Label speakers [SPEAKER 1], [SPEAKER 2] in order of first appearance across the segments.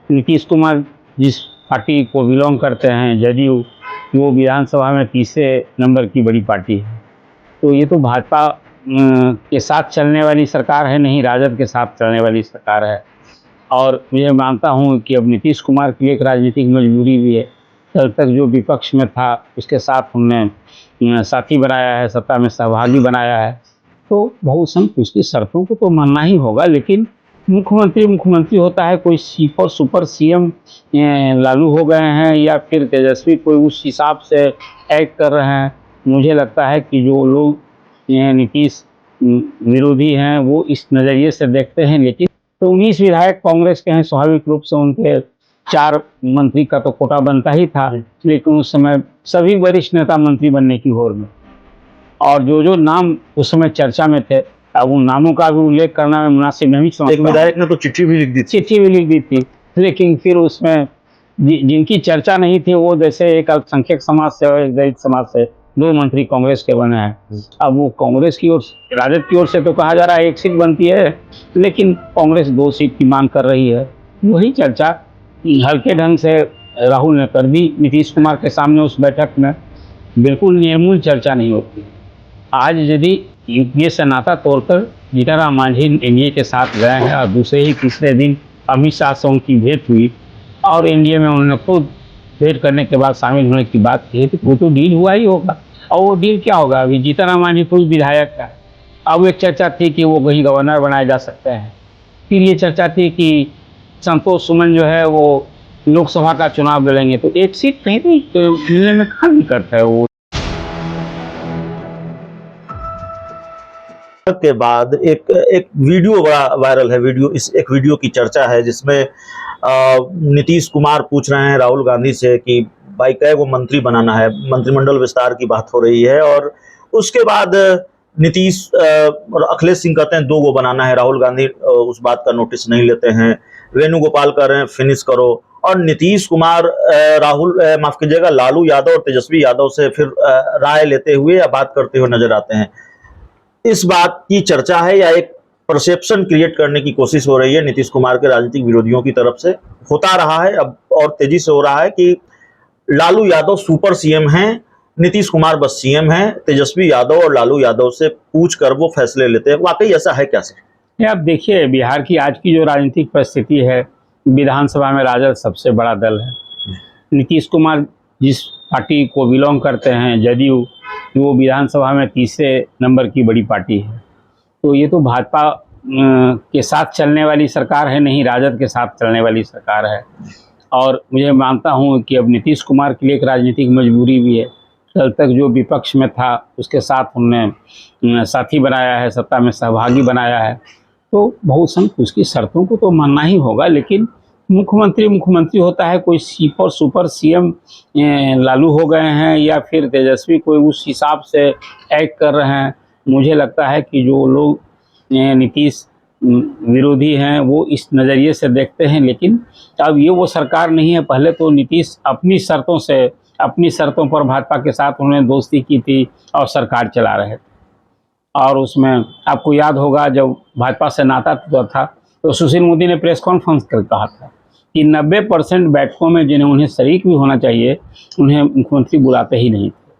[SPEAKER 1] नीतीश कुमार जिस पार्टी को बिलोंग करते हैं जदयू, वो विधानसभा में तीसरे नंबर की बड़ी पार्टी है। तो ये तो भाजपा के साथ चलने वाली सरकार है, नहीं राजद के साथ चलने वाली सरकार है। और मैं मानता हूँ कि अब नीतीश कुमार की एक राजनीतिक मजबूरी भी है। कल तक जो विपक्ष में था उसके साथ हमने साथी बनाया है, सत्ता में सहभागी बनाया है, तो बहुत संग उसकी शर्तों को तो मानना ही होगा। लेकिन मुख्यमंत्री होता है, कोई सुपर सीएम लालू हो गए हैं या फिर तेजस्वी कोई उस हिसाब से एक्ट कर रहे हैं। मुझे लगता है कि जो लोग नीतीश विरोधी हैं वो इस नज़रिए से देखते हैं। लेकिन तो 19 विधायक कांग्रेस के हैं, स्वाभाविक रूप से उनके 4 मंत्री का तो कोटा बनता ही था। लेकिन उस समय सभी वरिष्ठ नेता मंत्री बनने की होड़ में, और जो नाम उस समय चर्चा में थे, अब उन नामों का भी उल्लेख करना मैं मुनासिब नहीं समझता।
[SPEAKER 2] एक विधायक ने तो चिट्ठी भी लिख दी थी।
[SPEAKER 1] लेकिन फिर उसमें जिनकी चर्चा नहीं थी वो, जैसे एक अल्पसंख्यक समाज से और एक दलित समाज से 2 मंत्री कांग्रेस के बने हैं। अब वो कांग्रेस की ओर, राजद की ओर से तो कहा जा रहा है 1 सीट बनती है, लेकिन कांग्रेस 2 सीट की मांग कर रही है। वही चर्चा हल्के ढंग से राहुल ने कर दी नीतीश कुमार के सामने उस बैठक में। बिल्कुल निर्मूल चर्चा नहीं होती। आज यदि यूपीए से नाता तोड़कर जीतन राम मांझी एनडीए के साथ गए हैं और दूसरे ही तीसरे दिन अमित शाह से उनकी भेंट हुई और एनडीए में उन्होंने खुद भेंट करने के बाद शामिल होने की बात की, तो वो तो डील हुआ ही होगा। और वो डील क्या होगा? अभी जीतन राम मांझी कोई विधायक का, अब एक चर्चा थी कि वो वही गवर्नर बनाए जा सकते हैं। फिर ये चर्चा थी कि संतोष सुमन जो है वो लोकसभा का चुनाव लड़ेंगे। तो 1 सीट कहीं तो मिलने में कहाँ दिक्कत है? वो
[SPEAKER 2] के बाद एक वीडियो बड़ा वायरल है। एक वीडियो की चर्चा है जिसमें नीतीश कुमार पूछ रहे हैं राहुल गांधी से कि भाई कै वो मंत्री बनाना है, मंत्रिमंडल विस्तार की बात हो रही है। और उसके बाद नीतीश और अखिलेश सिंह कहते हैं 2 गो बनाना है। राहुल गांधी उस बात का नोटिस नहीं लेते हैं। वेणुगोपाल कह रहे हैं फिनिश करो। और नीतीश कुमार माफ कीजिएगा, लालू यादव और तेजस्वी यादव से फिर राय लेते हुए या बात करते हुए नजर आते हैं। इस बात की चर्चा है या एक परसेप्शन क्रिएट करने की कोशिश हो रही है नीतीश कुमार के राजनीतिक विरोधियों की तरफ से? होता रहा है अब और तेजी से हो रहा है कि लालू यादव सुपर सीएम हैं, नीतीश कुमार बस सीएम हैं। तेजस्वी यादव और लालू यादव से पूछ कर वो फैसले लेते हैं। वाकई ऐसा है क्या सर?
[SPEAKER 1] आप देखिए, बिहार की आज की जो राजनीतिक परिस्थिति है, विधानसभा में राजद सबसे बड़ा दल है। नीतीश कुमार जिस पार्टी को बिलोंग करते हैं जदयू, वो विधानसभा में तीसरे नंबर की बड़ी पार्टी है। तो ये तो भाजपा के साथ चलने वाली सरकार है, नहीं राजद के साथ चलने वाली सरकार है। और मुझे मानता हूँ कि अब नीतीश कुमार के लिए एक राजनीतिक मजबूरी भी है। कल तक जो विपक्ष में था उसके साथ उन्होंने साथी बनाया है, सत्ता में सहभागी बनाया है, तो बहुत संग उसकी शर्तों को तो मानना ही होगा। लेकिन मुख्यमंत्री होता है, कोई सुपर सीएम लालू हो गए हैं या फिर तेजस्वी कोई उस हिसाब से एक्ट कर रहे हैं। मुझे लगता है कि जो लोग नीतीश विरोधी हैं वो इस नज़रिए से देखते हैं। लेकिन अब ये वो सरकार नहीं है। पहले तो नीतीश अपनी शर्तों पर भाजपा के साथ उन्होंने दोस्ती की थी और सरकार चला रहे थे। और उसमें आपको याद होगा जब भाजपा से नाता था तो सुशील मोदी ने प्रेस कॉन्फ्रेंस कर कहा था कि 90% बैठकों में जिन्हें उन्हें शरीक भी होना चाहिए उन्हें मुख्यमंत्री बुलाते ही नहीं थे।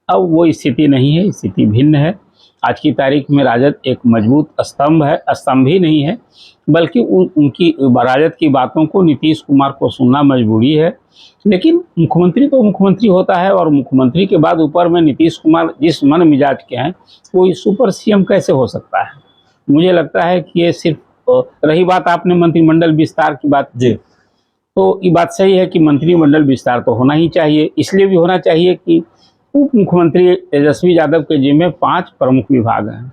[SPEAKER 1] अब वो स्थिति नहीं है, स्थिति भिन्न है। आज की तारीख में राजद एक मजबूत स्तंभ है, स्तंभ ही नहीं है बल्कि उनकी राजद की बातों को नीतीश कुमार को सुनना मजबूरी है। लेकिन मुख्यमंत्री तो मुख्यमंत्री होता है, और मुख्यमंत्री के बाद ऊपर में नीतीश कुमार जिस मन मिजाज के हैं, कोई सुपर सीएम कैसे हो सकता है? मुझे लगता है कि ये सिर्फ रही बात आपने मंत्रिमंडल विस्तार की बात जी, तो ये बात सही है कि मंत्रिमंडल विस्तार तो होना ही चाहिए। इसलिए भी होना चाहिए कि उप मुख्यमंत्री तेजस्वी यादव के जिम्मे 5 प्रमुख विभाग हैं।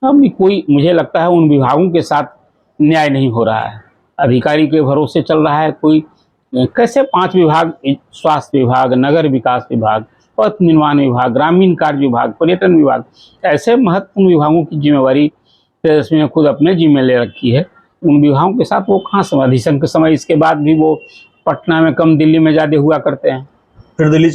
[SPEAKER 1] अब भी कोई, मुझे लगता है उन विभागों के साथ न्याय नहीं हो रहा है। अधिकारी के भरोसे चल रहा है कोई। कैसे 5 विभाग, स्वास्थ्य विभाग, नगर विकास विभाग, पथ निर्माण विभाग, ग्रामीण कार्य विभाग, पर्यटन विभाग, ऐसे महत्वपूर्ण विभागों की जिम्मेवारी तेजस्वी ने खुद अपने जिम्मे ले रखी है। उन विभागों के साथ वो कहाँ समाधिशन के समय, इसके बाद भी वो पटना में कम दिल्ली में ज़्यादा हुआ करते हैं।
[SPEAKER 2] फिर दिल्ली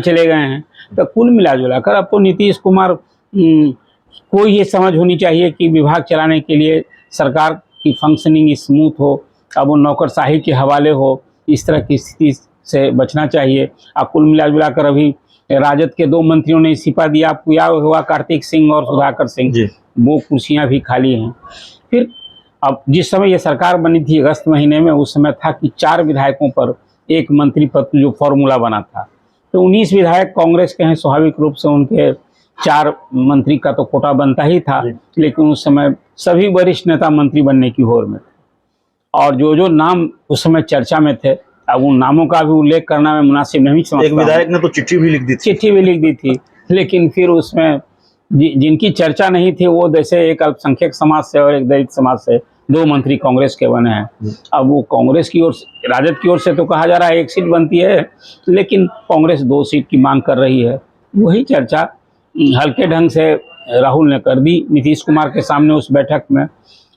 [SPEAKER 2] चले गए हैं।
[SPEAKER 1] तो कुल मिला जुला कर अब तो नीतीश कुमार को ये समझ होनी चाहिए कि विभाग चलाने के लिए सरकार की फंक्शनिंग स्मूथ हो, अब वो नौकरशाही के हवाले हो, इस तरह की स्थिति से बचना चाहिए। अब कुल मिलाकर अभी राजद के 2 मंत्रियों ने इस्तीफा दिया, आपको याद होगा, कार्तिक सिंह और सुधाकर सिंह, वो कुर्सियां भी खाली हैं। फिर अब जिस समय ये सरकार बनी थी अगस्त महीने में, उस समय था कि 4 विधायकों पर 1 मंत्री पद जो फॉर्मूला बना था, तो 19 विधायक कांग्रेस के हैं, स्वाभाविक रूप से उनके 4 मंत्री का तो कोटा बनता ही था, लेकिन उस समय सभी वरिष्ठ नेता मंत्री बनने की होड़ में थे, और जो नाम उस समय चर्चा में थे, अब उन नामों का भी उल्लेख करना मैं मुनासिब नहीं समझता।
[SPEAKER 2] एक विधायक ने तो चिट्ठी भी लिख दी थी,
[SPEAKER 1] लेकिन फिर उसमें जिनकी चर्चा नहीं थी वो जैसे एक अल्पसंख्यक समाज से और एक दलित समाज से 2 मंत्री कांग्रेस के बने हैं। अब वो कांग्रेस की ओर, राजद की ओर से तो कहा जा रहा है 1 सीट बनती है, लेकिन कांग्रेस 2 सीट की मांग कर रही है। वही चर्चा हल्के ढंग से राहुल ने कर दी नीतीश कुमार के सामने उस बैठक में।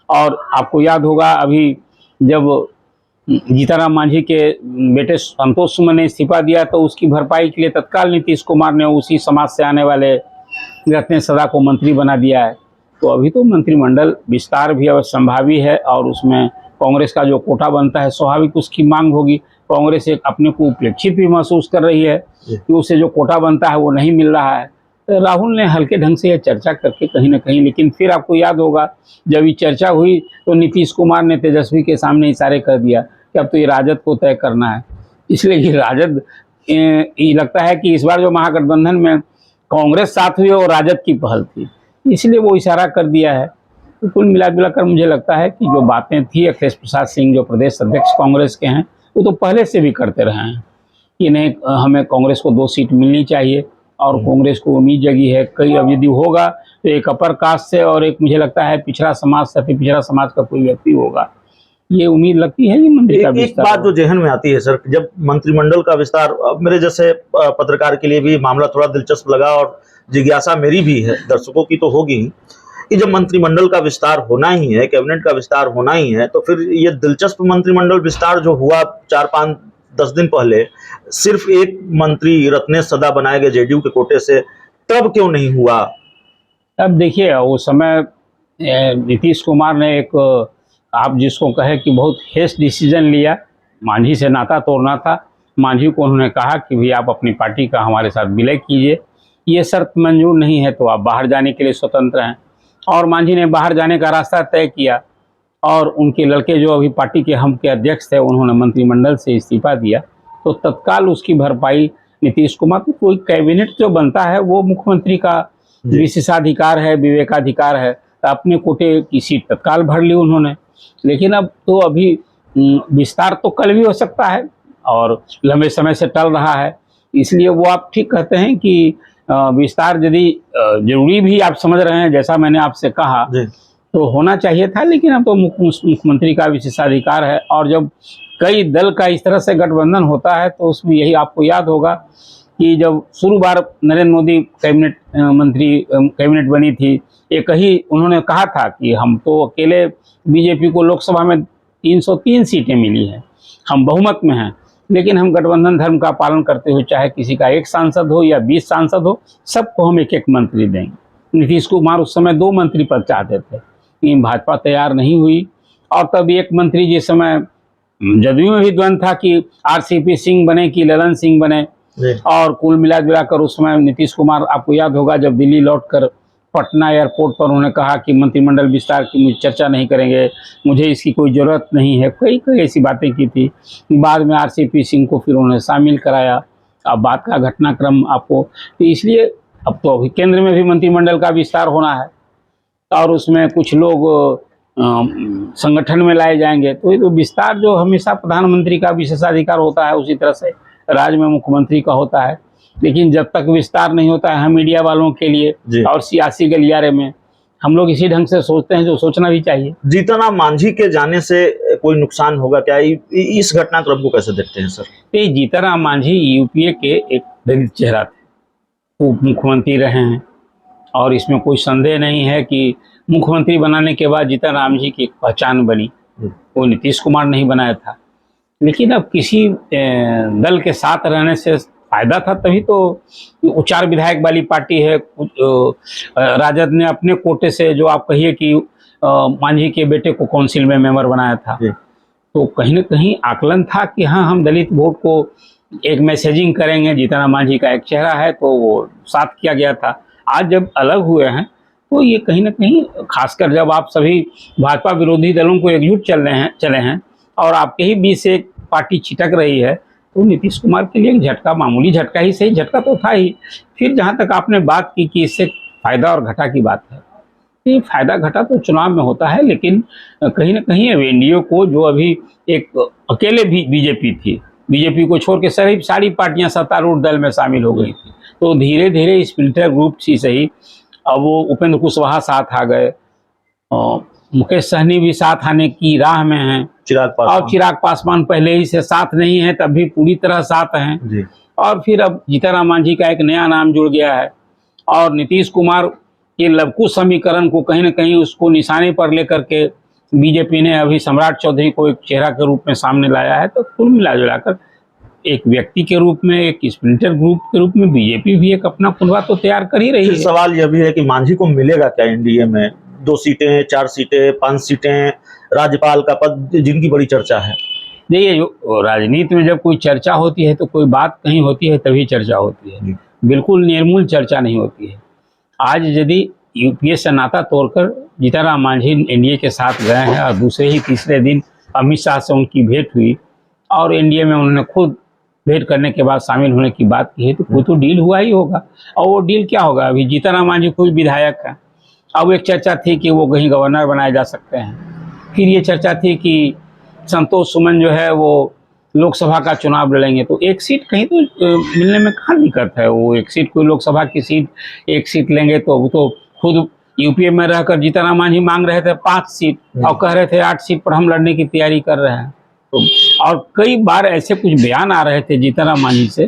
[SPEAKER 1] और आपको याद होगा, अभी जब जीतनराम मांझी के बेटे संतोष सुमन ने इस्तीफा दिया, तो उसकी भरपाई के लिए तत्काल नीतीश कुमार ने उसी समाज से आने वाले रत्नेश सदा को मंत्री बना दिया है। तो अभी तो मंत्रिमंडल विस्तार भी अवश्य संभावी है, और उसमें कांग्रेस का जो कोटा बनता है स्वाभाविक उसकी मांग होगी। कांग्रेस एक अपने को उपेक्षित भी महसूस कर रही है कि उसे जो कोटा बनता है वो नहीं मिल रहा है। तो राहुल ने हल्के ढंग से यह चर्चा करके कहीं ना कहीं, लेकिन फिर आपको याद होगा जब ये चर्चा हुई तो नीतीश कुमार ने तेजस्वी के सामने इशारे कर दिया कि अब तो ये राजद को तय करना है। इसलिए ये राजद, ये लगता है कि इस बार जो महागठबंधन में कांग्रेस साथ हुई और राजद की पहल थी, इसलिए वो इशारा कर दिया है। तो कुल मिलाकर मुझे लगता है कि जो बातें थी अखिलेश प्रसाद सिंह जो प्रदेश अध्यक्ष कांग्रेस के हैं, वो तो पहले से भी करते रहे हैं कि नहीं, हमें कांग्रेस को 2 सीट मिलनी चाहिए, और कांग्रेस को उम्मीद जगी है कई, अब यदि होगा तो एक अपर कास्ट से और एक मुझे लगता है पिछड़ा समाज से, पिछड़ा समाज का कोई व्यक्ति होगा, ये उम्मीद लगती है।
[SPEAKER 2] एक बात जो जहन में आती है सर, जब मंत्रिमंडल का विस्तार, अब मेरे जैसे पत्रकार के लिए भी मामला थोड़ा दिलचस्प लगा, और जिज्ञासा मेरी भी है, दर्शकों की तो होगी कि जब मंत्रिमंडल का विस्तार होना ही है, कैबिनेट का विस्तार होना ही है, तो फिर ये दिलचस्प मंत्रिमंडल विस्तार जो हुआ 4-5-10 दिन पहले, सिर्फ 1 मंत्री रत्नेश सदा बनाए गए जेडीयू के कोटे से, तब क्यों नहीं हुआ?
[SPEAKER 1] अब देखिए, उस समय नीतीश कुमार ने एक, आप जिसको कहे कि बहुत हेस्ट डिसीजन लिया, मांझी से नाता तोड़ना था। मांझी को उन्होंने कहा कि भाई आप अपनी पार्टी का हमारे साथ विलय कीजिए, ये शर्त मंजूर नहीं है तो आप बाहर जाने के लिए स्वतंत्र हैं। और मांझी ने बाहर जाने का रास्ता तय किया, और उनके लड़के जो अभी पार्टी के हम के अध्यक्ष थे, उन्होंने मंत्रिमंडल से इस्तीफा दिया, तो तत्काल उसकी भरपाई नीतीश कुमार को, कोई कैबिनेट जो बनता है वो मुख्यमंत्री का विशेषाधिकार है, विवेकाधिकार है, तो अपने कोटे की सीट तत्काल भर ली उन्होंने। लेकिन अब तो अभी विस्तार तो कल भी हो सकता है और लंबे समय से टल रहा है, इसलिए वो आप ठीक कहते हैं कि विस्तार यदि जरूरी भी आप समझ रहे हैं, जैसा मैंने आपसे कहा, तो होना चाहिए था। लेकिन अब तो मुख्यमंत्री का विशेषाधिकार है, और जब कई दल का इस तरह से गठबंधन होता है तो उसमें यही आपको याद होगा कि जब शुरू बार नरेंद्र मोदी कैबिनेट बनी थी, एक ही उन्होंने कहा था कि हम तो अकेले, बीजेपी को लोकसभा में 303 सीटें मिली हैं, हम बहुमत में हैं, लेकिन हम गठबंधन धर्म का पालन करते हुए, चाहे किसी का 1 सांसद हो या 20 सांसद हो, सबको हम 1-1 मंत्री देंगे। नीतीश कुमार उस समय 2 मंत्री पद चाहते थे, लेकिन भाजपा तैयार नहीं हुई, और तब 1 मंत्री, जिस समय जदयू में भी द्वंद्व था कि आरसीपी सिंह बने कि ललन सिंह बने, और कुल मिलाकर उस समय नीतीश कुमार, आपको याद होगा, जब दिल्ली लौटकर पटना एयरपोर्ट पर उन्होंने कहा कि मंत्रिमंडल विस्तार की मुझे चर्चा नहीं करेंगे, मुझे इसकी कोई ज़रूरत नहीं है, कई ऐसी बातें की थी। बाद में आरसीपी सिंह को फिर उन्होंने शामिल कराया। अब बात का घटनाक्रम आपको, तो इसलिए अब तो अभी केंद्र में भी मंत्रिमंडल का विस्तार होना है, और उसमें कुछ लोग संगठन में लाए जाएंगे, तो ये तो विस्तार जो हमेशा प्रधानमंत्री का विशेषाधिकार होता है, उसी तरह से राज्य में मुख्यमंत्री का होता है। लेकिन जब तक विस्तार नहीं होता है, हम मीडिया वालों के लिए और सियासी गलियारे में हम लोग इसी ढंग से सोचते हैं, जो सोचना भी चाहिए।
[SPEAKER 2] जीतनराम मांझी के जाने से कोई नुकसान होगा क्या? इस घटनाक्रम को कैसे देखते हैं सर?
[SPEAKER 1] तो जीतनराम मांझी यूपीए के एक दलित चेहरा थे, उप मुख्यमंत्री रहे हैं, और इसमें कोई संदेह नहीं है कि मुख्यमंत्री बनाने के बाद जीतनराम जी की एक पहचान बनी, वो नीतीश कुमार नहीं बनाया था। लेकिन अब किसी दल के साथ रहने से फायदा था, तभी तो 4 विधायक वाली पार्टी है। राजद ने अपने कोटे से, जो आप कहिए कि मांझी के बेटे को काउंसिल में मेंबर बनाया था, तो कहीं ना कहीं आकलन था कि हाँ, हम दलित वोट को एक मैसेजिंग करेंगे। जीतन मांझी का एक चेहरा है तो वो साथ किया गया था। आज जब अलग हुए हैं तो ये कहीं ना कहीं, खासकर जब आप सभी भाजपा विरोधी दलों को एकजुट चले हैं और आपके ही बीच से एक पार्टी छिटक रही है, तो नीतीश कुमार के लिए एक झटका, मामूली झटका ही सही, झटका तो था ही। फिर जहाँ तक आपने बात की कि इससे फायदा और घाटा की बात है, ये फायदा घाटा तो चुनाव में होता है, लेकिन कहीं ना कहीं अब एनडीए को, जो अभी एक अकेले भी बीजेपी थी, बीजेपी को छोड़ के सारी पार्टियां सत्तारूढ़ दल में शामिल हो गई थी, तो धीरे धीरे स्प्लिटर ग्रुप ही सही, अब वो उपेंद्र कुशवाहा साथ आ गए, मुकेश सहनी भी साथ आने की राह में हैं, और चिराग पासवान पहले ही से साथ नहीं है तब भी पूरी तरह साथ हैं जी। और फिर अब जीतन मांझी का एक नया नाम जुड़ गया है, और नीतीश कुमार के लवकुश समीकरण को कहीं ना कहीं उसको निशाने पर लेकर के बीजेपी ने अभी सम्राट चौधरी को एक चेहरा के रूप में सामने लाया है। तो कुल मिला जुलाकर एक व्यक्ति के रूप में, एक स्प्लिटर ग्रुप के रूप में बीजेपी भी एक अपना पुनवा तो तैयार कर ही रही है।
[SPEAKER 2] सवाल यह भी है कि मांझी को मिलेगा क्या एनडीए में? 2 सीटें, 4 सीटें, 5 सीटें, राज्यपाल का पद, जिनकी बड़ी चर्चा है।
[SPEAKER 1] देखिए, जो राजनीति में जब कोई चर्चा होती है तो कोई बात कहीं होती है तभी चर्चा होती है, बिल्कुल निर्मूल चर्चा नहीं होती है। आज यदि यूपीए से नाता तोड़कर जीतन मांझी एनडीए के साथ गए हैं और दूसरे ही तीसरे दिन अमित शाह से उनकी भेंट हुई और एनडीए में उन्होंने खुद भेंट करने के बाद शामिल होने की बात की है, तो कोई तो डील हुआ ही होगा। और वो डील क्या होगा? अभी जीतन मांझी कोई विधायक है, अब एक चर्चा थी कि वो कहीं गवर्नर बनाए जा सकते हैं, फिर ये चर्चा थी कि संतोष सुमन जो है वो लोकसभा का चुनाव लड़ेंगे, तो एक सीट कहीं तो मिलने में कहाँ दिक्कत है? वो एक सीट, कोई लोकसभा की सीट, एक सीट लेंगे तो वो तो खुद यूपीए में रहकर जीतन मांझी मांग रहे थे 5 सीट और कह रहे थे 8 सीट पर हम लड़ने की तैयारी कर रहे हैं। तो और कई बार ऐसे कुछ बयान आ रहे थे जीतन मांझी से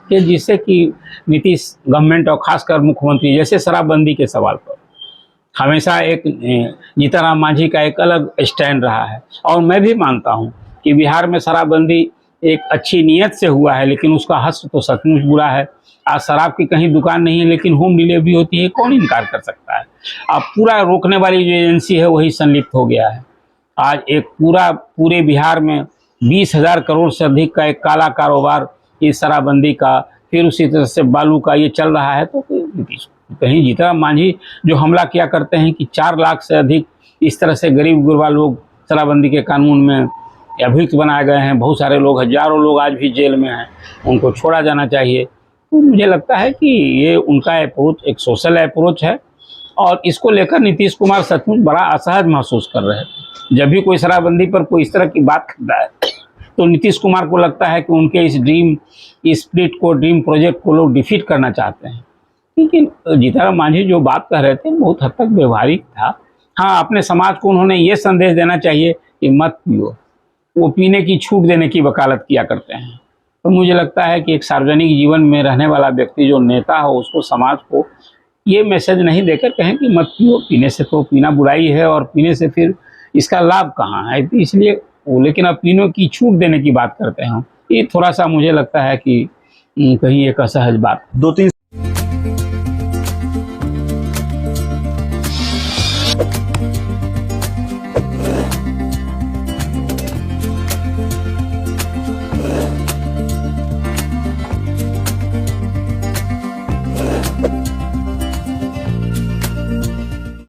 [SPEAKER 1] कि जिससे कि नीतीश गवर्नमेंट और खासकर मुख्यमंत्री, जैसे शराबबंदी के सवाल पर हमेशा एक जीतन मांझी का एक अलग स्टैंड रहा है। और मैं भी मानता हूँ कि बिहार में शराबबंदी एक अच्छी नीयत से हुआ है, लेकिन उसका हश्र तो सचमुच बुरा है। आज शराब की कहीं दुकान नहीं है लेकिन होम डिलीवरी होती है, कौन इनकार कर सकता है? अब पूरा रोकने वाली जो एजेंसी है वही संलिप्त हो गया है। आज एक पूरे बिहार में 20,000 करोड़ से अधिक का एक काला कारोबार इस शराबबंदी का, फिर उसी तरह से बालू का ये चल रहा है। तो कहीं जीतन मांझी जो हमला किया करते हैं कि 4 लाख से अधिक इस तरह से गरीब गुरबा लोग शराबबंदी के कानून में अभियुक्त बनाए गए हैं, बहुत सारे लोग, हजारों लोग आज भी जेल में हैं, उनको छोड़ा जाना चाहिए। तो मुझे लगता है कि ये उनका अप्रोच एक सोशल अप्रोच है और इसको लेकर नीतीश कुमार सचमुच बड़ा असहज महसूस कर रहे हैं। जब भी कोई शराबबंदी पर कोई इस तरह की बात करता है तो नीतीश कुमार को लगता है कि उनके इस ड्रीम प्रोजेक्ट को लोग डिफीट करना चाहते हैं। लेकिन जीतन मांझी जो बात कह रहे थे बहुत हद तक व्यवहारिक था। हाँ, अपने समाज को उन्होंने ये संदेश देना चाहिए कि मत पियो, वो पीने की छूट देने की वकालत किया करते हैं। तो मुझे लगता है कि एक सार्वजनिक जीवन में रहने वाला व्यक्ति जो नेता हो, उसको समाज को ये मैसेज नहीं देकर कहें कि मत पियो, पीने से तो पीना बुराई है और पीने से फिर इसका लाभ कहाँ है, तो इसलिए वो, लेकिन अब पीने की छूट देने की बात करते हैं। ये थोड़ा सा मुझे लगता है कि कहीं एक असहज बात।
[SPEAKER 2] 2-3